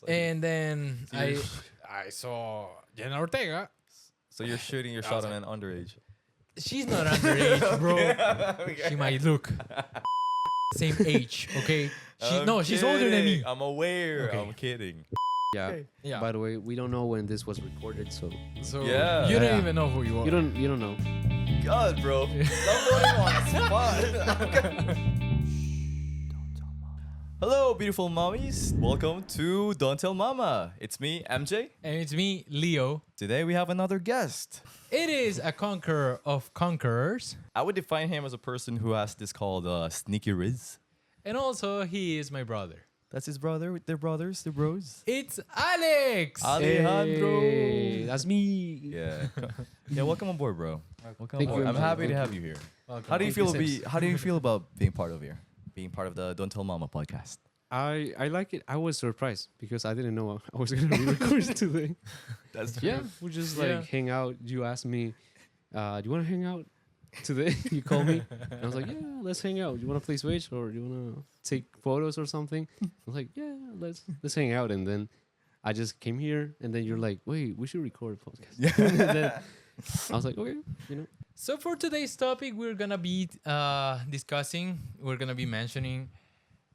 And then I saw Jenna Ortega. So you're shooting your shot on an underage. She's not underage, bro. Okay. She might look same age, okay? She's older than me. I'm aware. Okay. I'm kidding. Yeah. Okay. Yeah. By the way, we don't know when this was recorded, so So Yeah. you don't Yeah. even know who you are. you don't know. God, bro. Stop putting him on the spot. Hello, beautiful mommies. Welcome to Don't Tell Mama. It's me, MJ. And it's me, Leo. Today we have another guest. It is a conqueror of conquerors. I would define him as a person who has this called sneaky riz. And also, he is my brother. That's his brother. They're brothers. They're bros. It's Alex! Alejandro. Hey, that's me. Yeah. Yeah. Welcome on board, bro. Welcome Thank on you board. I'm very much. happy to Thank have you here. Welcome. How do you Thank feel? How do you feel about being part of here? Being part of the Don't Tell Mama podcast. I like it. I was surprised because I didn't know I was gonna be recording today. That's Yeah, we just like Yeah. hang out. You asked me, do you want to hang out today? You called me. And I was like, yeah, let's hang out. You want to play Switch or you want to take photos or something? I was like, yeah, let's hang out. And then I just came here, and then you're like, wait, we should record a podcast. Yeah. And then I was like, okay, you know. So for today's topic, we're gonna be discussing, we're gonna be mentioning,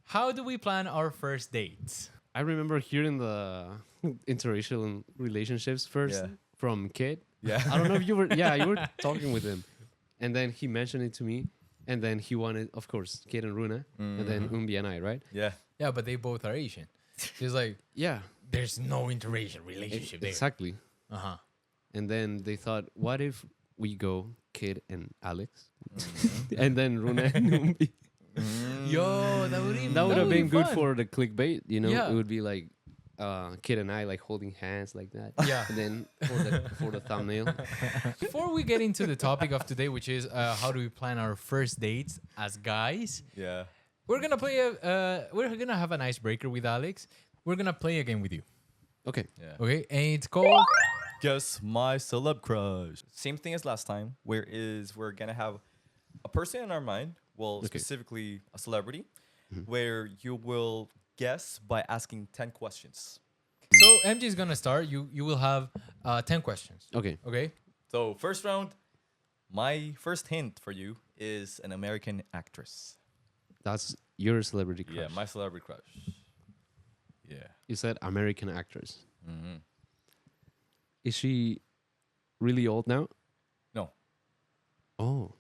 how do we plan our first dates? I remember hearing the interracial relationships first Yeah. from Kid. Yeah. I don't know if you were, you were talking with him. And then he mentioned it to me. And then he wanted, of course, Kid and Runa. And then Umbi and I, right? Yeah. Yeah, but they both are Asian. It's like, Yeah. there's no interracial relationship there. Exactly. Uh-huh. And then they thought, what if we go Kid and Alex? And then Runa and Umbi. Yo, that would That would have been good fun. for the clickbait, you know? Yeah. It would be like Kid and I like holding hands like that. Yeah. And then for the thumbnail. Before we get into the topic of today, which is how do we plan our first dates as guys, Yeah. we're gonna play we're gonna have an icebreaker with Alex. We're gonna play a game with you, Okay. Yeah. okay? And it's called Guess my celeb crush. Same thing as last time. We're gonna have a person in our mind. Well, Okay. specifically a celebrity, where you will guess by asking 10 questions. So MJ is gonna start. You will have 10 questions. Okay. Okay. So first round, my first hint for you is an American actress. That's your celebrity crush. Yeah, my celebrity crush. Yeah. You said American actress. Mm-hmm. Is she really old now? No. Oh.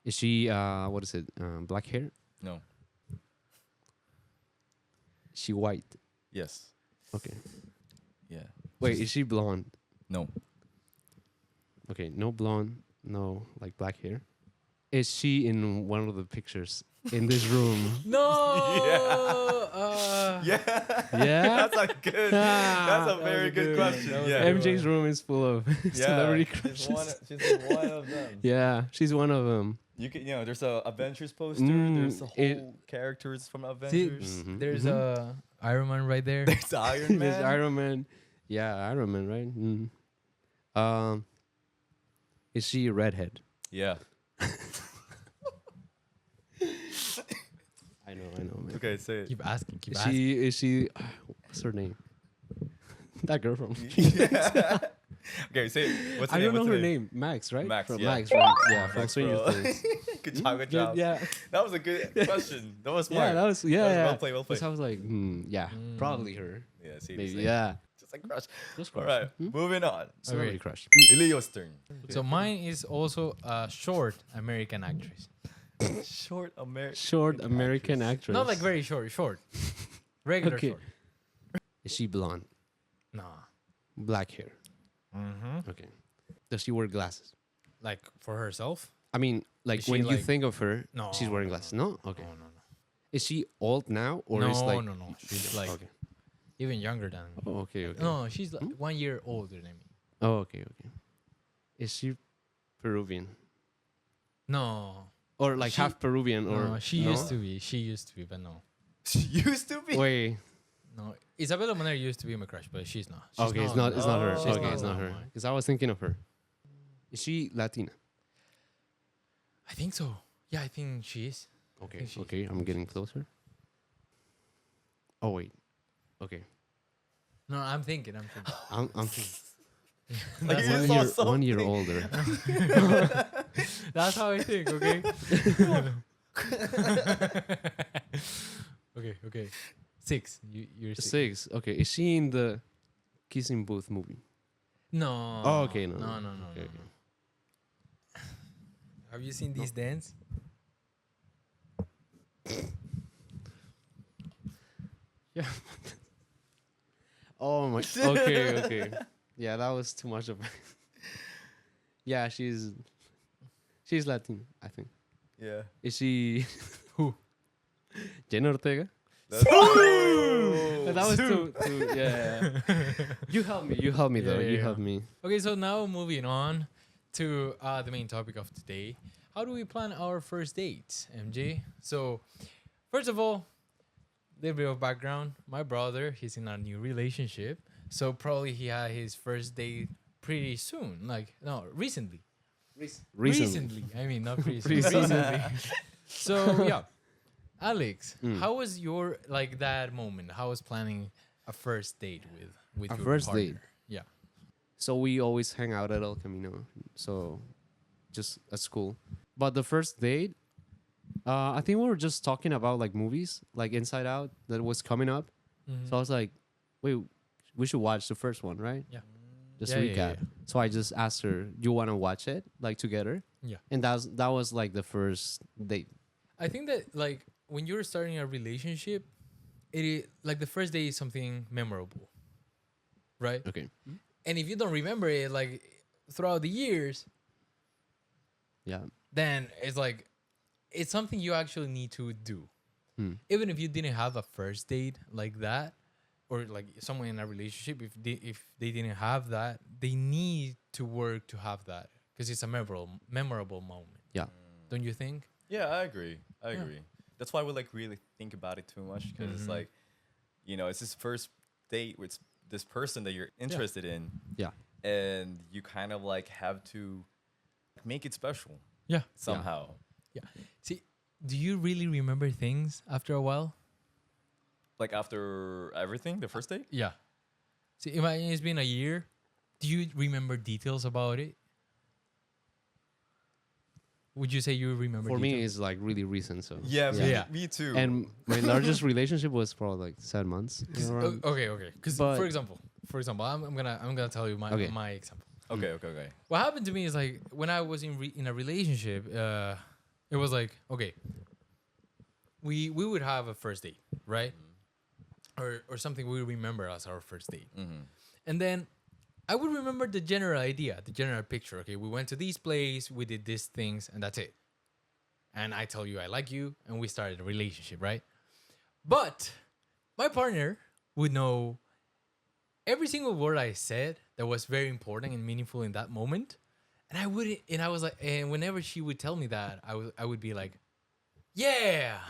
Is she, what is it, black hair? No. Is she white? Yes. Okay. Yeah. Wait, is she blonde? No. Okay, no blonde, no like black hair. Is she in one of the pictures in this room? No. Yeah. Yeah? That's a good. Ah, That's a that very was good good. question. That was Yeah. good. MJ's room is full of celebrity She's crushes. she's one of them. Yeah, she's one of them. You can, there's a Avengers poster. Mm, There's a it- whole characters from See, Avengers. Mhm, there's mhm. a Iron Man right there. There's Iron Man. There's Iron Man. Yeah, Iron Man, right? Is she a redhead? Yeah. I know, man. Okay, say it. Keep asking. Keep Is asking. she what's her name? That girl from Okay, say it. What's her I name? don't know What's her name. Max, right? Max, From yeah. Max, right? Yeah, from Max, Stranger bro. Things. Good job. Good job. Yeah. That was a good question. That was smart. Yeah, that was That was yeah. well played. Well played. Because I was like, yeah, probably her. Yeah. See. Maybe, Maybe. yeah. Just like crush. Just All crush. right. Moving on. Celebrity Okay. crush. Leo's turn. So mine is also a short American actress. Short American. Short American actress. Not like very short. Short. Regular Okay. short. Is she blonde? Nah. Black hair. Mm-hmm. Okay. Does she wear glasses? Like for herself? I mean, like Is she when you like- think of her, No, she's wearing no, glasses. No? Okay. No, no, no. Is she old now or no, is like no. She's like okay. even younger than me. Oh, okay, okay. No, she's like 1 year older than me. Oh, okay, okay. Is she Peruvian? No. Or like She- half Peruvian or No, she no? used to be. She used to be, but no. She used to be. Wait. No. Isabella Monero used to be my crush, but she's not. She's Okay, it's not her. She's Okay, it's not her. mine. Because I was thinking of her. Is she Latina? I think so. Yeah, I think she is. Okay, think she's- okay, I'm getting closer. Oh wait. Okay. No, I'm thinking. I'm thinking Like you one saw year, 1 year something. older. That's how I think. Okay. Okay. 6. You're 6. 6. Okay, is she in the Kissing Booth movie? No. Oh, okay, no. No. Okay, okay. Have you seen these dance? Yeah. Oh my. Okay. Yeah, that was too much of. Yeah, she's Latin, I think. Yeah. Is she Who? Jenna Ortega? That's That was too. Yeah. You help me though. Yeah, You yeah. help me. Okay, so now moving on to the main topic of today. How do we plan our first dates, MJ? So, first of all, little bit of background. My brother, he's in a new relationship. So probably he had his first date pretty soon. Like, no, recently. Recently. I mean, not pretty soon. Recently. Recently. So, yeah. Alex, Mm. how was your, like, that moment? How was planning a first date with A your first partner? date? Yeah. So we always hang out at El Camino. So just at school. But the first date, I think we were just talking about like movies, like Inside Out that was coming up. Mhm. So I was like, wait, we should watch the first one, right? Yeah. Just Yeah, yeah, recap. yeah. So I just asked her, "You want to watch it like together?" Yeah. And that was like the first date. I think that like when you're starting a relationship, it is like the first day is something memorable, right? Okay. And if you don't remember it like throughout the years, Yeah. then it's like it's something you actually need to do. Hmm. Even if you didn't have a first date like that, or like someone in a relationship, if they didn't have that, they need to work to have that because it's a memorable moment. Yeah. Don't you think? Yeah, I agree. I Yeah. agree. That's why we like really think about it too much because it's Mhm. like, it's this first date with this person that you're interested in, Yeah. and you kind of like have to make it special Yeah. somehow. See, do you really remember things after a while? Like after everything, the first date. Yeah. See, imagine it's been a year. Do you remember details about it? Would you say you remember? For me, details? it's like really recent. So Yeah, Yeah. Me too. And my largest relationship was for like 7 months. around. Okay. Because But- for example, I'm gonna tell you my Okay. my example. okay. What happened to me is like when I was in a relationship, it was like okay, we would have a first date, right? Or something we remember as our first date, Mm-hmm. and then I would remember the general idea, the general picture. Okay, we went to this place, we did these things, and that's it. And I tell you I like you, and we started a relationship, right? But my partner would know every single word I said that was very important and meaningful in that moment. And I wouldn't, and I was like, and whenever she would tell me that, I would be like, yeah.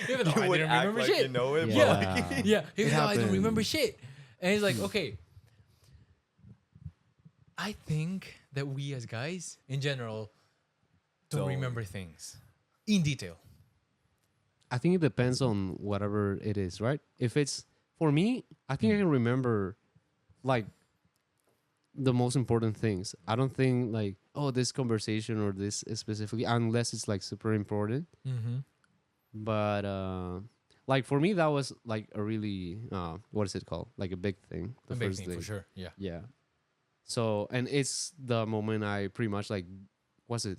Even though I would didn't act remember like shit. you know it, Yeah. but like, Yeah, even It though I don't remember happened. shit. And it's like, okay. I think that we as guys, in general, don't Don't. remember things in detail. I think it depends on whatever it is, right? If it's for me, I think I can remember like the most important things. I don't think like, oh, this conversation or this specifically, unless it's like super important. Mm-hmm. But like for me, that was like a really what is it called? Like a big thing. The A big first thing for date. sure. Yeah. Yeah. So and it's the moment I pretty much like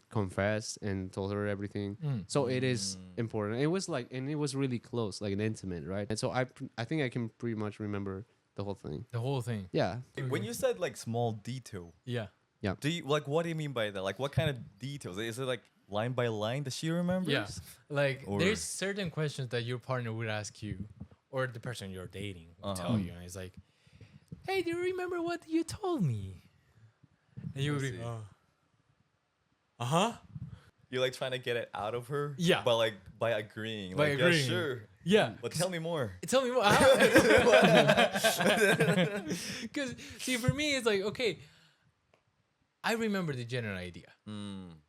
confessed and told her everything. Mm. So it is important. It was like, and it was really close, like an intimate, right? And so I think I can pretty much remember the whole thing. The whole thing. Yeah. when you said like small detail, Yeah. do you like what do you mean by that? Like what kind of details? Is it like line by line that she remembers? Yeah. Like Or- there's certain questions that your partner would ask you or the person you're dating would tell you. And it's like, hey, do you remember what you told me? And you would be, see. uh-huh. You're like trying to get it out of her. Yeah. But like by agreeing. By Like, agreeing. Yeah, sure. Yeah. But tell me more. Tell me more. Because, see, for me, it's like, okay, I remember the general idea,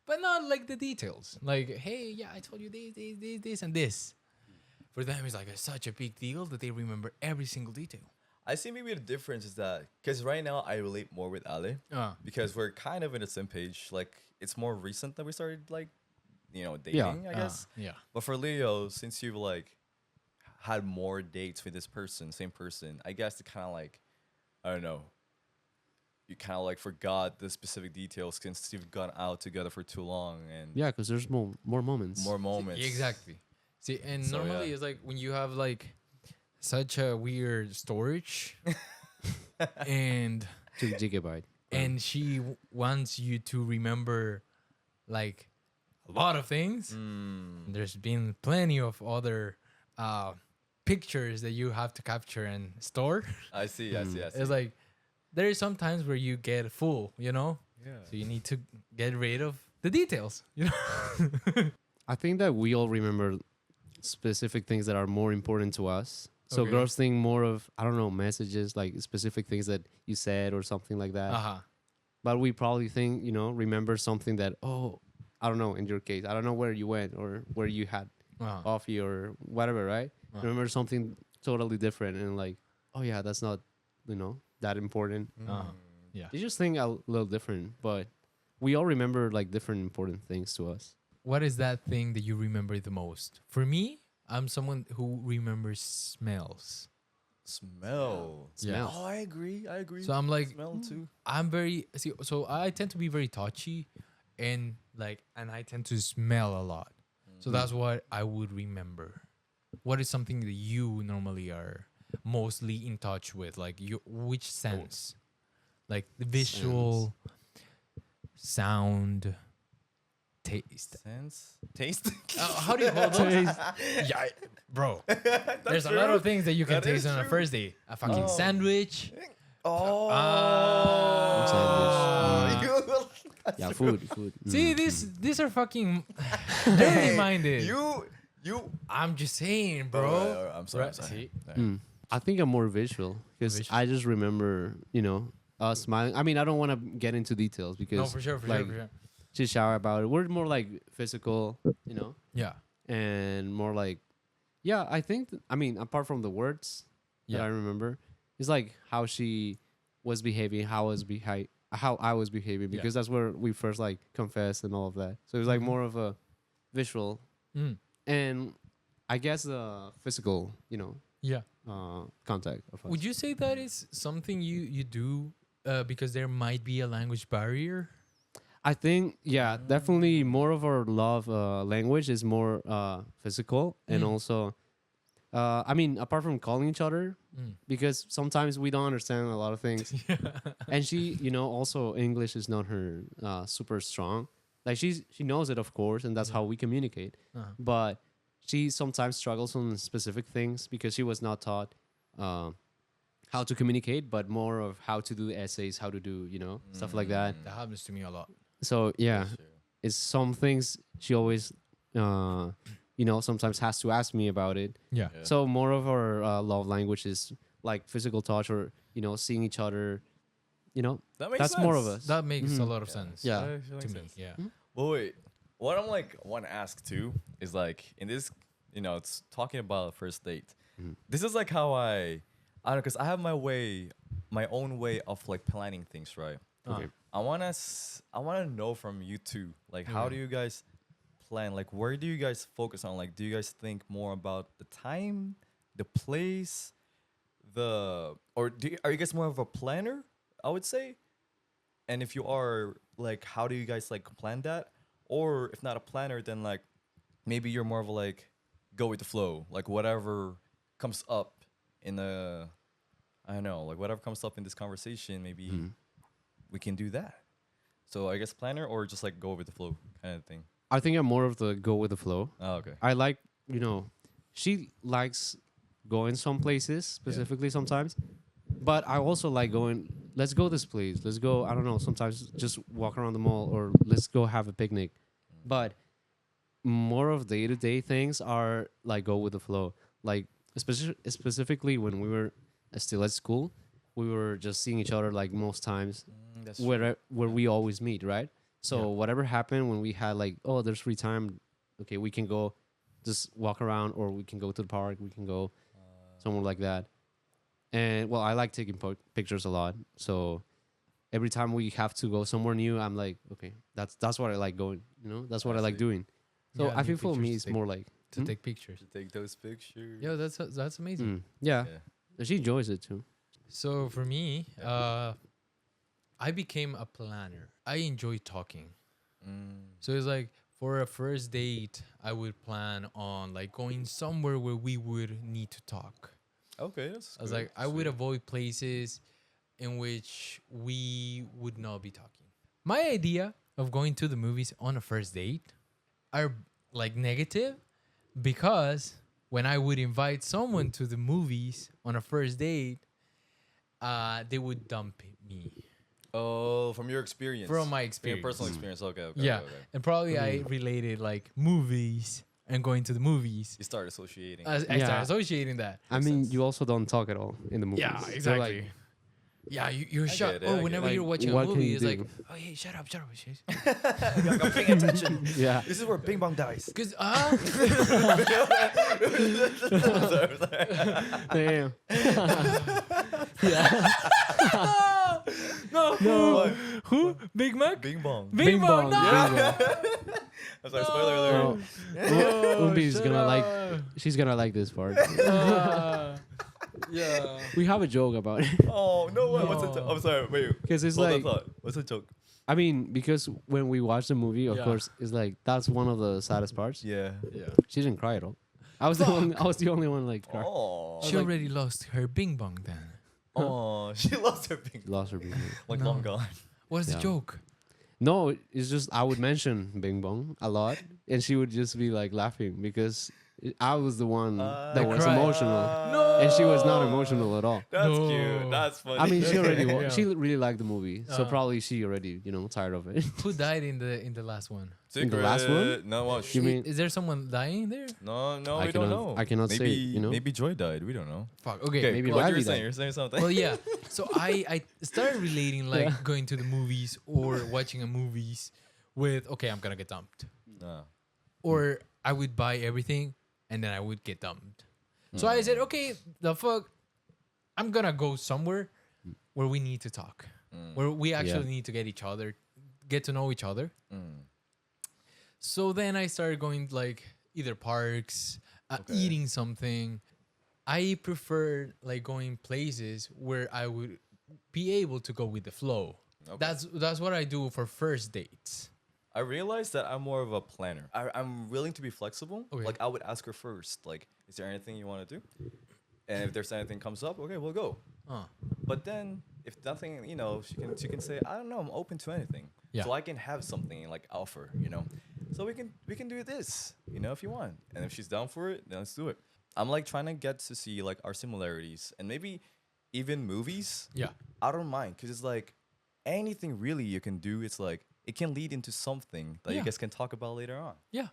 but not like the details. Like, hey, yeah, I told you this, and this. For them, it's like such a big deal that they remember every single detail. I see maybe the difference is that because right now I relate more with Ale because we're kind of in the same page. Like it's more recent that we started like dating, I guess. Yeah. But for Leo, since you've like had more dates with this person, same person, I guess it kind of like I don't know. You kind of like forgot the specific details since you've gone out together for too long and Yeah, because there's more moments. more moments. Exactly. See, and So, normally yeah. it's like when you have like such a weird storage, and 2 gigabyte. she wants you to remember like a lot of things. There's been plenty of other pictures that you have to capture and store. I see. I see. I see. It's like there is some times where you get full, so you need to get rid of the details, I think that we all remember specific things that are more important to us. So Okay. girls think more of, I don't know, messages, like specific things that you said or something like that. Uh-huh. But we probably think, remember something that, oh, I don't know, in your case, I don't know where you went or where you had Uh-huh. coffee or whatever, right? Uh-huh. Remember something totally different and like, oh yeah, that's not, that important. Uh-huh. Yeah. You just think a little different, but we all remember like different important things to us. What is that thing that you remember the most? For me, I'm someone who remembers smells. Smell. Smell. Oh, I agree. I agree. So I'm like, smell too. I'm very so I tend to be very touchy, and I tend to smell a lot. So that's what I would remember. What is something that you normally are mostly in touch with? Like which sense? Like the visual, sound, taste. Sense. Taste. How do you call those? Yeah, bro. There's a lot of things that you can That is taste on a true. first date. A fucking Oh. sandwich. Oh. Yeah, food. See, these are fucking dirty minded. You. I'm just saying, bro. Alright, I'm sorry. I'm Right, sorry. see? Alright. I think I'm more visual because Visual. I just remember, us smiling. I mean, I don't want to get into details because No, for sure, for like, sure. just shower about it. We're more like physical, Yeah. and more like, yeah. I think. I mean, apart from the words that Yeah. I remember, it's like how she was behaving, how I was behaving, Yeah. because that's where we first like confessed and all of that. So it was like more of a visual, Mm. and I guess physical, Yeah. contact of us. Would you say that is something you do because there might be a language barrier? I think, yeah, definitely more of our love language is more physical, and Mm. also, I mean, apart from calling each other, Mm. because sometimes we don't understand a lot of things, and she, also English is not her super strong. Like she knows it, of course, and that's how we communicate. Uh-huh. But she sometimes struggles on specific things because she was not taught how to communicate, but more of how to do essays, how to do, stuff like that. That happens to me a lot. So yeah, That's true. it's some things she always, sometimes has to ask me about it. Yeah. Yeah. So more of our love language is like physical touch or seeing each other. That makes That's sense. more of us. That makes a Mhm. lot of sense. Yeah. That actually To makes me. sense. Yeah. Well, wait. What I'm like want to ask too is like in this, it's talking about first date. Mhm. This is like how I don't know, because I have my own way of like planning things, right? Okay. I wanna know from you too, like how Okay. do you guys plan? Like where do you guys focus on? Like do you guys think more about the time, the place, are you guys more of a planner? I would say. And if you are, like, how do you guys like plan that? Or if not a planner, then like maybe you're more of a like go with the flow, like whatever comes up in the, I don't know, like whatever comes up in this conversation, maybe Mhm. we can do that. So I guess planner or just like go with the flow kind of thing. I think I'm more of the go with the flow. Oh, okay. I like, she likes going some places specifically sometimes, but I also like going, let's go this place. Let's go, I don't know, sometimes just walk around the mall or let's go have a picnic. But more of day-to-day things are like go with the flow. Like specifically when we were still at school, we were just seeing each other like most times That's where we always meet, right? So Yeah. whatever happened when we had like, oh, there's free time, okay, we can go just walk around or we can go to the park, we can go somewhere like that. And well, I like taking pictures a lot. So every time we have to go somewhere new, I'm like, okay, that's what I like going. You know, that's what I like see. doing. So Yeah, I new feel for me, pictures it's to more like, to take pictures. To take those pictures. Yeah, that's amazing. yeah. Yeah. And she enjoys it too. So for me, I became a planner. I enjoy talking. So it's like for a first date, I would plan on like going somewhere where we would need to talk. Okay, that's I was good. like, I would Sweet. avoid places in which we would not be talking. My idea of going to the movies on a first date are like negative because when I would invite someone to the movies on a first date, they would dump me Oh, from your experience. from my From your experience. personal experience. Okay, okay. Yeah, Okay, okay. and probably I related like movies and going to the movies. You start associating. I Yeah. started associating that. I mean, you also don't talk at all in the movies. Yeah, So, exactly. like, Yeah, you're shut. get it, I Or get whenever it. you're Like, watching a what can movie, you it's like, do? oh hey, shut up. Like, I'm paying attention. yeah. This is where Bing Bong dies. Because Damn. no, who? Big Mac? Bing Bong. Bing Bong, no! I'm sorry, spoiler alert. Oh, Umbi's shut gonna like. up. She's gonna like this part. Yeah. We have a joke about it Oh, no way. What's the No. I'm sorry, wait. because it's Hold like. that thought. What's the joke? I mean, because when we watch the movie, of Yeah. course, it's like that's one of the saddest parts. Yeah. Yeah. She didn't cry at all. I was the only one like cry. Oh. She already lost her Bing Bong then. Oh, she lost her Bing. Lost her Bing Bong. Like No. long gone. What's the Yeah. joke? No, it's just I would mention Bing Bong a lot, and she would just be like laughing because I was the one that was cried. emotional, No. and she was not emotional at all. That's No. cute. That's funny. I mean, she already Yeah. she really liked the movie, so Uh. probably she already tired of it. Who died in the last one? in the last one? No, well, You mean Is there someone dying there? no, I we don't cannot- know. I cannot say, maybe, Maybe Joy died. We don't know. Fuck. Okay. Okay, maybe what Riley you're saying? died. You're saying something. Well, yeah. So I started relating like Yeah. going to the movies or watching a movies with okay, I'm gonna get dumped, No. or I would buy everything and then I would get dumped. So I said, okay, the fuck, I'm gonna go somewhere where we need to talk, where we actually need to get to know each other. So then I started going like either parks, eating something. I prefer like going places where I would be able to go with the flow. Okay. That's what I do for first dates. I realized that I'm more of a planner. I'm willing to be flexible. Okay. Like I would ask her first, like, is there anything you want to do? And if there's anything comes up, okay, we'll go. But then if nothing, she can say, I don't know, I'm open to anything. Yeah. So I can have something like offer, So we can do this, if you want. And if she's down for it, then let's do it. I'm like trying to get to see like our similarities and maybe even movies. Yeah. I don't mind because it's like anything really you can do. It's like it can lead into something that you Yeah. guys can talk about later on. Yeah.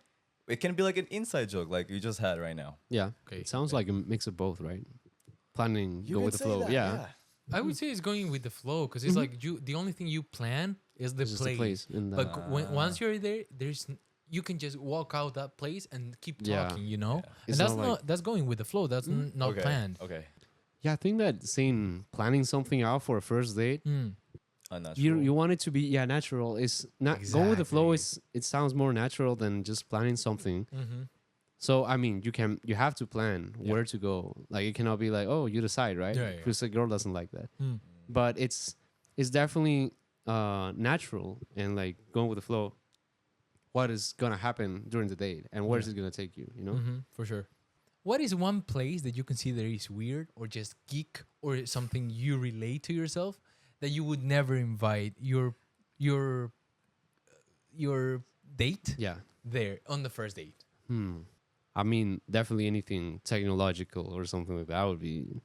It can be like an inside joke like you just had right now. Yeah. Okay. It sounds like a mix of both, right? Planning, You go can with the say flow. that, Yeah. I would say it's going with the flow because it's like the only thing you plan is the It's just the place. place. And But once you're there, you can just walk out that place and keep Yeah. talking, And It's that's not like- that's going with the flow. That's not Okay. planned. Okay. yeah, I think that planning something out for a first date, Unnatural. you want it to be natural. It's not going with the flow. Exactly. It sounds more natural than just planning something. Mm-hmm. So I mean, you have to plan where to go. Like it cannot be like, oh, you decide, right? Yeah, yeah. Because a girl doesn't like that. But it's definitely natural and like going with the flow. What is gonna happen during the date and where is it gonna take you? For sure. What is one place that you consider is weird or just geek or something you relate to yourself that you would never invite your date Yeah. there on the first date? I mean, definitely anything technological or something like that would be.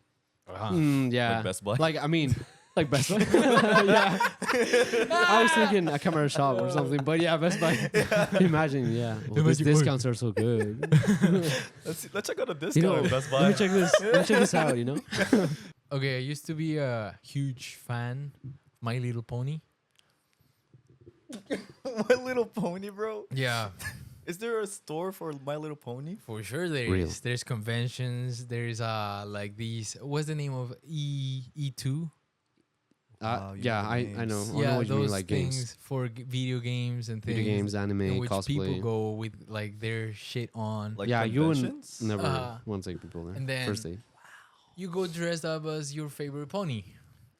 Uh-huh. Yeah. Like Best Buy? Like I mean, like Best Buy. Yeah. I was thinking a camera shop or something, but yeah, Best Buy. Imagine, yeah. Well, these Imagine- discounts are so good. Let's check out a discount You know, at Best Buy. let me check this. Let me check this out. Okay, I used to be a huge fan of My Little Pony. My Little Pony, bro. Yeah. Is there a store for My Little Pony? For sure there Real. is. There's conventions. There's like these. What's the name of E2? Wow, you Yeah, know I names. know. I know Yeah, what you mean, those like things games, for video games and things. video games, anime, in which people cosplay. go with like their shit on. Like Yeah, you would conventions? never Uh, want to take people there. and then- First date. You go dressed up as your favorite pony.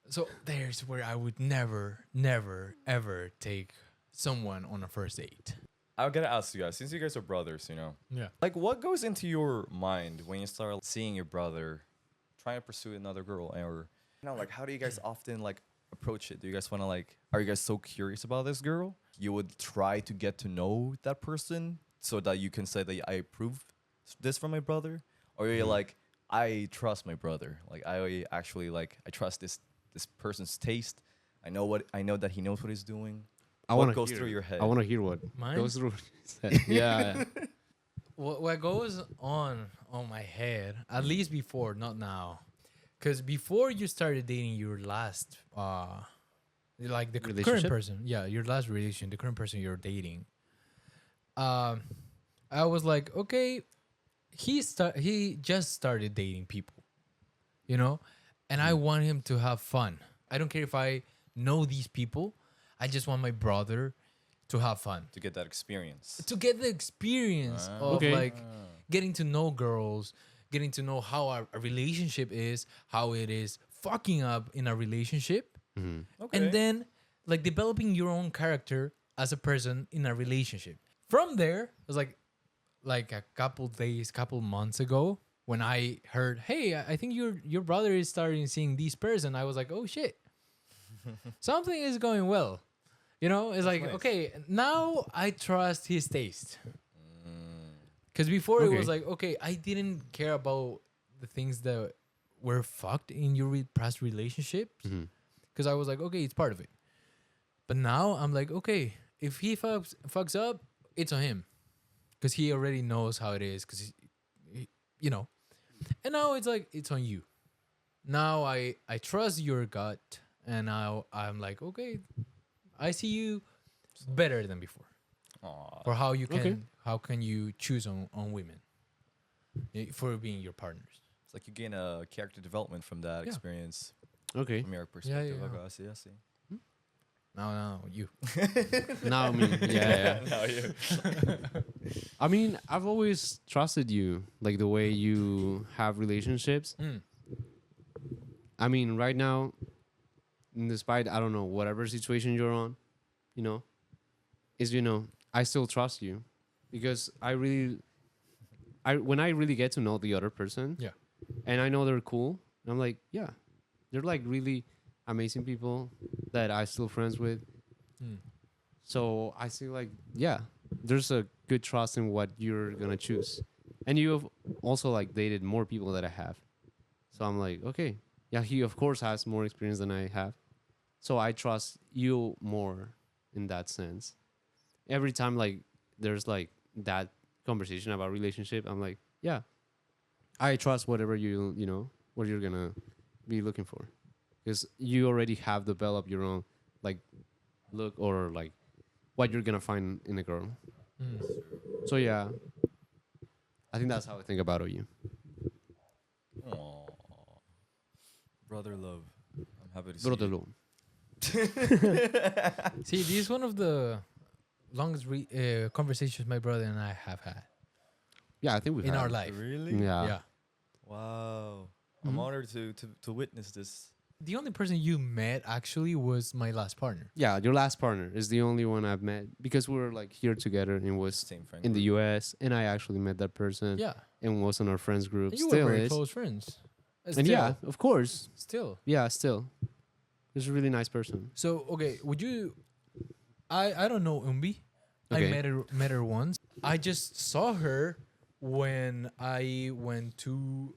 So there's where I would never, never, ever take someone on a first date. I gotta ask you guys, since you guys are brothers, you know, Yeah. like what goes into your mind when you start seeing your brother trying to pursue another girl, or like how do you guys often like approach it? Do you guys want to like, are you guys so curious about this girl? You would try to get to know that person so that you can say that I approve this from my brother, or you're like, I trust my brother. Like I actually like I trust this person's taste. I know that he knows what he's doing. I What want to goes hear through it. your head? I want to hear what Mine? goes through. his head. Yeah. What goes on my head, at least before, not now, because before you started dating your last, like the current Relationship? person, yeah, your last relation, the current person you're dating, I was like, okay, he just started dating people, you know, and I want him to have fun. I don't care if I know these people. I just want my brother to have fun, To get that experience. to get the experience of Okay. like getting to know girls, getting to know how a relationship is, how it is fucking up in a relationship, Okay. and then like developing your own character as a person in a relationship. From there, it was like a couple months ago when I heard, hey, I think your brother is starting seeing this person. I was like, oh shit, something is going well. You know, it's like, nice. okay, now I trust his taste. Because before it was Okay. like, okay, I didn't care about the things that were fucked in your past relationships. Because I was like, okay, it's part of it. But now I'm like, okay, if he fucks up, it's on him. Because he already knows how it is. Because, you know. And now it's like, it's on you. Now I trust your gut. And now I'm like, okay, I see you better than before. Aw. For how you can Okay. how can you choose on women for being your partners. It's like you gain a character development from that Yeah. experience Okay. from your perspective. yeah. Okay, I see, I see. No, you. Now me. Yeah. No, you. I mean, I've always trusted you, like the way you have relationships. Mm. I mean, right now, despite I don't know whatever situation you're on, you know, I still trust you because when I really get to know the other person, Yeah. and I know they're cool, I'm like, yeah, they're like really amazing people that I still friends with. Mm. So I feel like, yeah, there's a good trust in what you're gonna choose, and you have also like dated more people that I have, so I'm like, okay, yeah, he of course has more experience than I have, so I trust you more in that sense. Every time like there's like that conversation about relationship, I'm like, yeah, I trust whatever you know what you're gonna be looking for, because you already have developed your own like look or like what you're gonna find in a girl. Mm. So yeah, I think that's how I think about you. Aw. Brother love. I'm happy to see Brother you. Lo. See, this is one of the longest conversations my brother and I have had Yeah, I think we in our life. Really? Yeah. Yeah. Wow. I'm Mhm. honored to witness this. The only person you met actually was my last partner. Yeah, your last partner is the only one I've met because we were like here together and was Same friend. in the group. US, and I actually met that person Yeah. and was in our friends group. And you Still were very is. close friends. And yeah, of course. Still. Yeah, still. He's a really nice person. So, okay, would you... I don't know Umbi. I Okay. met her once. I just saw her when I went to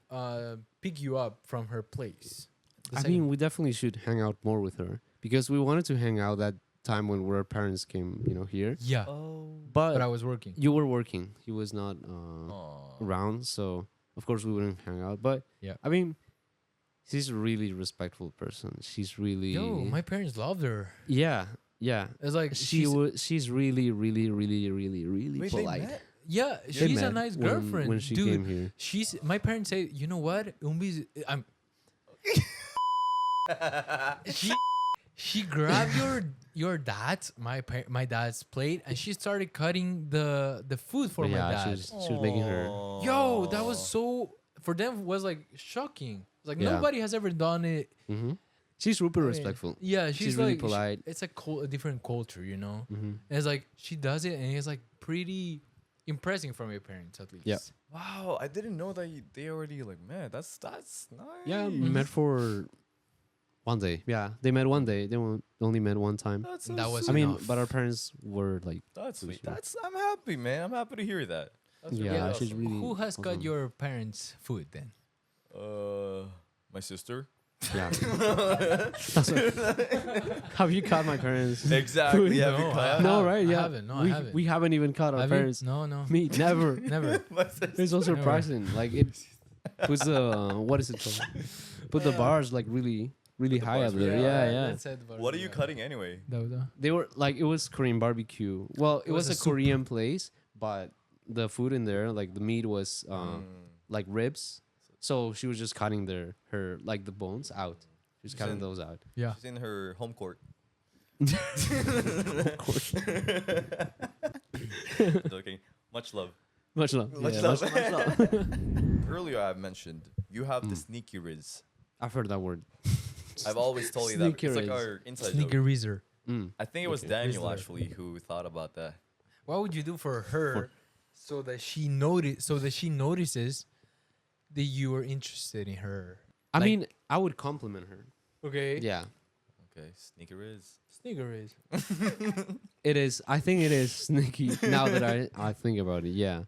pick you up from her place. The I second- mean, we definitely should hang out more with her because we wanted to hang out that time when our parents came, here. yeah, Oh. But but I was working. you were working. He was not Aw. around, so of course we wouldn't hang out. But Yeah. I mean, she's a really respectful person. She's really Yo, my parents loved her. yeah. Yeah. It's like She's really, really, really, really, really Wait, they polite. met? yeah, They she's a met nice when- girlfriend. when she Dude, came here. she's my parents say, you know what? Umbi's I'm she she grabbed my dad's plate and she started cutting the food for my Yeah, dad. she was making her. Yo, that was so for them was like shocking. Like Yeah. nobody has ever done it. Hmm. She's super I mean, respectful. Yeah, She's she's really like polite. it's a different culture, you know. Hmm. And it's like she does it, and it's like pretty impressing from your parents at least. Yeah. Wow, I didn't know that they already like man. That's nice. Yeah, we met for one day. Yeah, they met one day. They only met one time. That's That was I mean, enough. but our parents were like, that's sweet. sure. That's I'm happy, man. I'm happy to hear that. That's Yeah, really she's awesome. really. Who has cut awesome. your parents' food then? My sister. Yeah. That's what- have you caught my parents? Exactly. No, Have you I caught- haven't. No, have- right? I Yeah. haven't. No, I we, haven't. we haven't even caught our Have you? parents. No, no, Me, never. never. My sister. It's so Never. surprising. Like it puts the what is it called? Put the bars like really, really the high bars up there. really Yeah, high. yeah. That's it, but What are you yeah. cutting anyway? They were like it was Korean barbecue. Well, it was a soup. Korean place, but the food in there, like the meat was like ribs. So she was just cutting her like the bones out. She was cutting Send- those out. Yeah. She's in her home court. Joking. Much love. Much love. Much Yeah, love. much love. Earlier, I mentioned you have the sneaky riz. I've heard that word. I've always told you that. Sneaky It's like riz. our inside joke. Sneaker Reezer. Mm. I think it was Okay. Daniel Rizzler. actually who thought about that. What would you do for her so that she notices that you are interested in her? I Like- mean, I would compliment her. Okay. Yeah, Okay, sneaker riz. Sneaker is. it is. I think it is sneaky. Now that I think about it, yeah.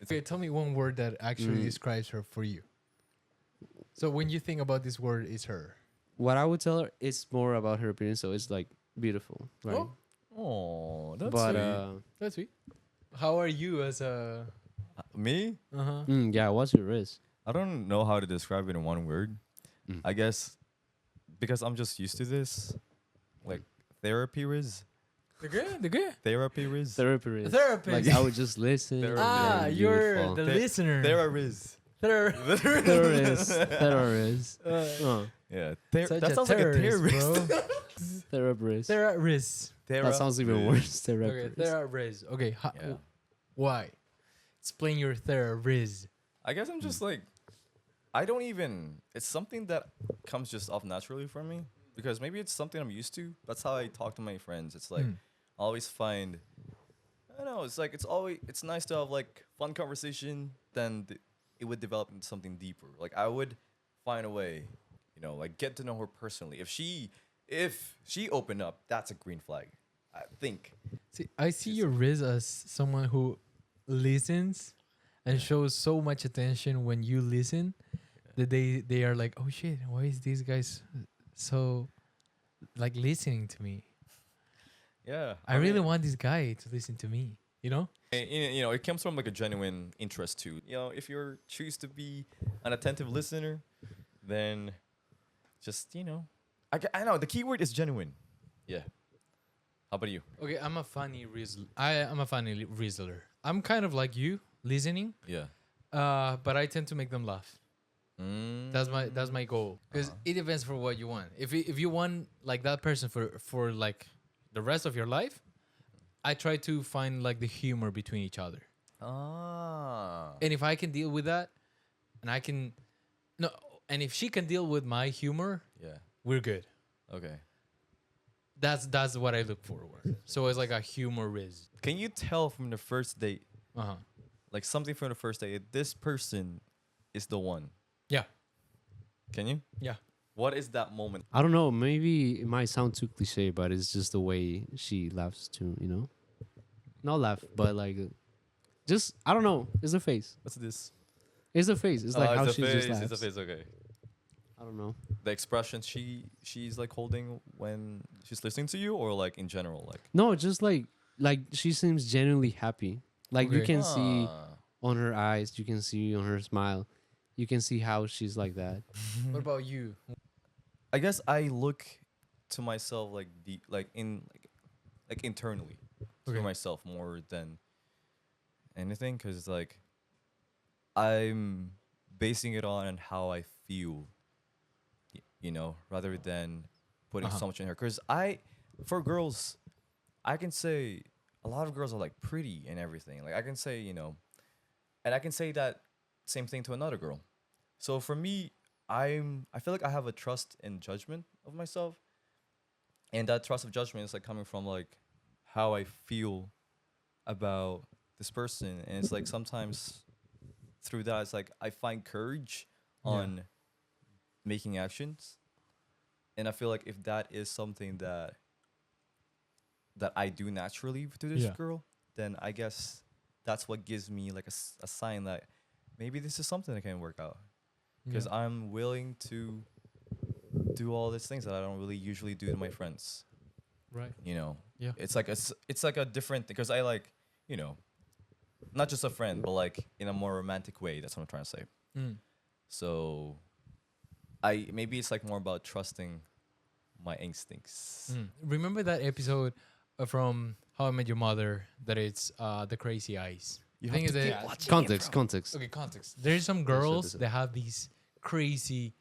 Okay, tell me one word that actually Mm. describes her for you. So when you think about this word, is her. What I would tell her is more about her appearance. So it's like beautiful, right? Oh, Oh, that's but sweet. that's sweet. How are you as a? Me? yeah. What's your risk? I don't know how to describe it in one word. Mm. I guess because I'm just used to this, like therapy riz. The good. Therapy riz. Therapy risk. Therapist. Like I would just listen. Therapist. Ah, and you would you're fall. the Ther- listener. Therapiz. terrorist. Terrorist. Yeah. Such That a sounds like a terrorist, terrorist. bro. Terrorist. Terrorist. That sounds even worse. Okay, Terrorist. terrorist. Okay, Yeah. why? Explain your terrorist. I guess I'm just like, I don't even. It's something that comes just off naturally for me because maybe it's something I'm used to. That's how I talk to my friends. It's like I always find. I don't know. It's like it's nice to have like fun conversation. Then it would develop into something deeper. Like I would find a way, like get to know her personally. If she opened up, that's a green flag. I think. See, I see your Riz as someone who listens and shows so much attention when you listen that they are like, oh shit, why is these guys so like listening to me? Yeah. I really mean, want this guy to listen to me. You know? it comes from like a genuine interest too. If you choose to be an attentive listener, then just I know the key word is genuine. Yeah. How about you? Okay, I'm a funny Rizzler. I'm a funny Rizzler. I'm kind of like you, listening, Yeah. but I tend to make them laugh. Mm. That's my goal. Because it depends for what you want. If you want like that person for like the rest of your life, I try to find like the humor between each other. Ah. And if I can deal with that, and if she can deal with my humor, Yeah. we're good. Okay. That's what I look forward. So it's like a humor Riz. Can you tell from the first date, Uh-huh. like something from the first date, this person is the one? Yeah. Can you? Yeah. What is that moment? I don't know. Maybe it might sound too cliche, but it's just the way she laughs too. Not laugh, but like, just I don't know. It's the face. What's this? It's the face. It's like how it's she the just face. laughs. It's the face. Okay. I don't know. The expression she's like holding when she's listening to you, or like in general, like. No, just like she seems genuinely happy. Like you Okay. can see Ah. on her eyes, you can see on her smile, you can see how she's like that. What about you? I guess I look to myself like like internally Okay. to myself more than anything, because like I'm basing it on how I feel, rather than putting Uh-huh. so much in her. Because for girls, I can say a lot of girls are like pretty and everything. Like I can say, and I can say that same thing to another girl. So for me, I feel like I have a trust and judgment of myself, and that trust of judgment is like coming from like how I feel about this person, and it's like sometimes through that it's like I find courage Yeah. on making actions, and I feel like if that is something that I do naturally to this Yeah. girl, then I guess that's what gives me like a sign that maybe this is something that can work out, because Yeah. I'm willing to do all these things that I don't really usually do to my friends. Right. Yeah. It's like it's like a different thing, because I like, you know, not just a friend, but like in a more romantic way. That's what I'm trying to say. Mm. So I maybe it's like more about trusting my instincts. Mm. Remember that episode from How I Met Your Mother that it's the crazy eyes? You Thing have is to that keep watching it, Context, bro. context. okay, context. There's some That's girls it. that have these crazy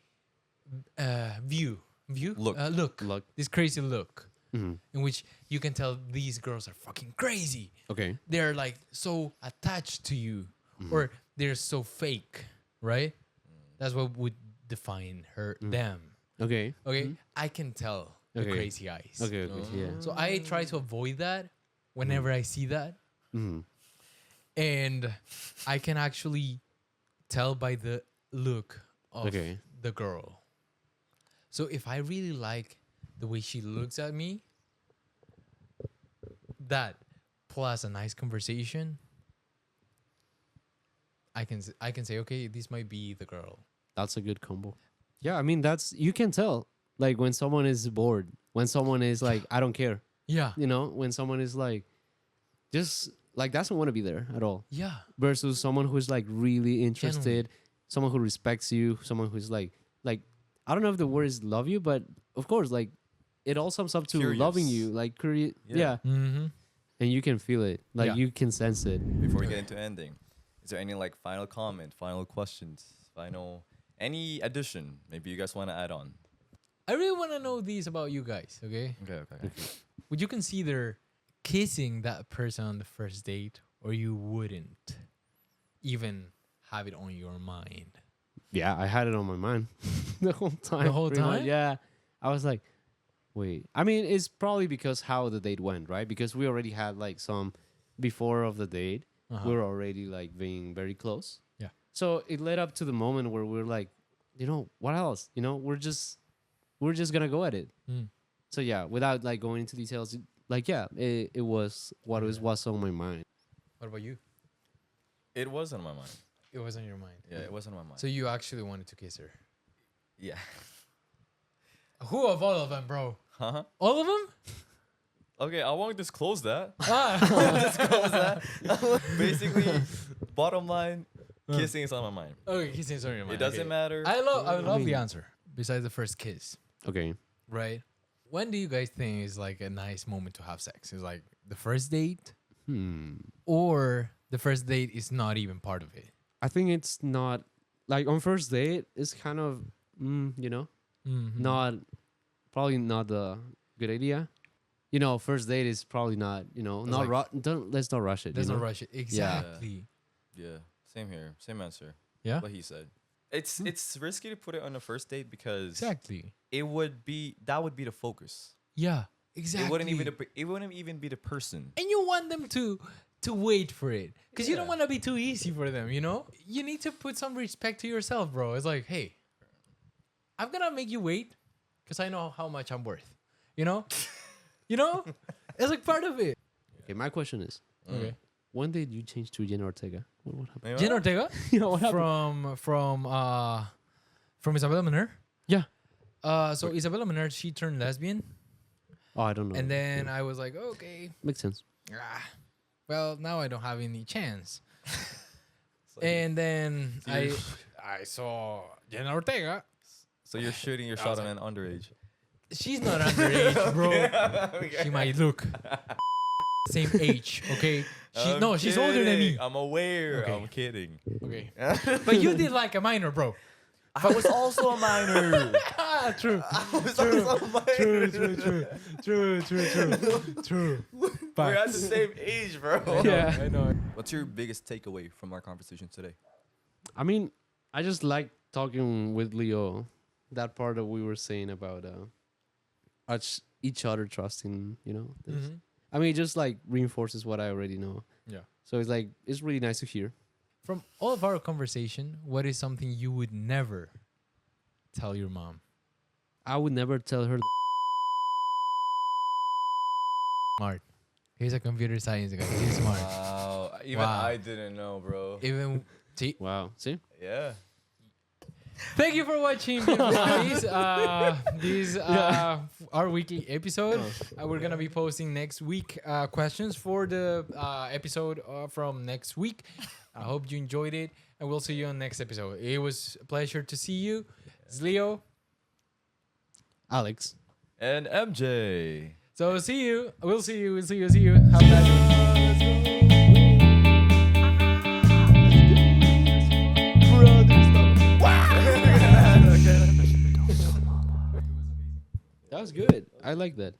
Look. Luck. this crazy look Hmm. in which you can tell these girls are fucking crazy. Okay. They're like so attached to you, or they're so fake, right? That's what would define them. Okay. Okay, I can tell the Okay. crazy eyes. Okay. Okay. Yeah. So I try to avoid that whenever I see that, Hmm. and I can actually tell by the look of Okay. the girl. So if I really like the way she looks at me, that plus a nice conversation, I can say, okay, this might be the girl. That's a good combo. Yeah, I mean that's you can tell like when someone is bored, when someone is like I don't care, Yeah, when someone is like just like doesn't want to be there at all, yeah, versus someone who's like really interested, someone who respects you, someone who's like I don't know if the word is love you, but of course like it all sums up to loving Curious. you, like Yeah. yeah, mm-hmm. and you can feel it, like Yeah. you can sense it. Before we get into ending, is there any like final comment, final questions, any addition maybe you guys want to add on? I really want to know these about you guys. Okay, Okay. would you consider kissing that person on the first date, or you wouldn't even have it on your mind? Yeah, I had it on my mind the whole time. The whole pretty much. time? Yeah. I was like, wait. I mean, it's probably because how the date went, right? Because we already had like some before of the date. Uh-huh. We were already like being very close. Yeah. So it led up to the moment where we're like, what else? We're just gonna go at it. Mm. So yeah, without like going into details, it was what was on my mind. What about you? It was on my mind. It was on your mind. Yeah, it was on my mind. So you actually wanted to kiss her? Yeah. Who of all of them, bro? Huh? All of them? Okay, I won't disclose that. Ah. Basically, bottom line, kissing is on my mind. Okay, kissing is on your mind. It doesn't okay. matter. I love the mean- answer. Besides the first kiss, Okay. right? When do you guys think is like a nice moment to have sex? Is like the first date, or the first date is not even part of it? I think it's not like on first date. It's kind of Mm-hmm. not probably not a good idea. First date is probably not not let's not rush it. Let's you not know? rush it. Exactly. Yeah, same here. Same answer. Yeah. What he said. It's risky to put it on a first date because Exactly. that would be the focus. Yeah. Exactly. It wouldn't even be the person. and you want them to wait for it because you don't Yeah. want to be too easy for them. You need to put some respect to yourself, bro. It's like, hey, I'm gonna make you wait because I know how much I'm worth. You know, it's like part of it. Okay, my question is, Okay. when did you change to Jenna Ortega? What happened? Maybe Jen not? Ortega What happened? from Isabella Menor. Yeah. So Isabella Menor, she turned lesbian, Oh, I don't know. and then I was like, okay, Makes sense. well, now I don't have any chance. So, And then So you're- I saw Jenna Ortega. so you're shooting your I shot was on an underage. She's not underage, bro. Okay. She might look same age. Okay. She's older than me. I'm aware. Okay. I'm kidding. Okay. But you did like a minor, bro. I was also a minor. Ah, true. I was also a minor. True. We're at the same age, bro. Yeah. I know. What's your biggest takeaway from our conversation today? I mean, I just like talking with Leo. That part that we were saying about each other trusting, this. Mhm. I mean, it just like reinforces what I already know. Yeah. So it's like it's really nice to hear. From all of our conversation, what is something you would never tell your mom? I would never tell her. Smart. He's a computer science guy. He's smart. Wow. Even Wow. I didn't know, bro. Even see. Wow. See? Yeah. Thank you for watching, beautiful guys. These our weekly episode. We're gonna be posting next week questions for the episode from next week. I hope you enjoyed it, and we'll see you on next episode. It was a pleasure to see you. It's Leo. Alex. And MJ. So see you. We'll see you. See you. Have a nice one. That was good. I like that.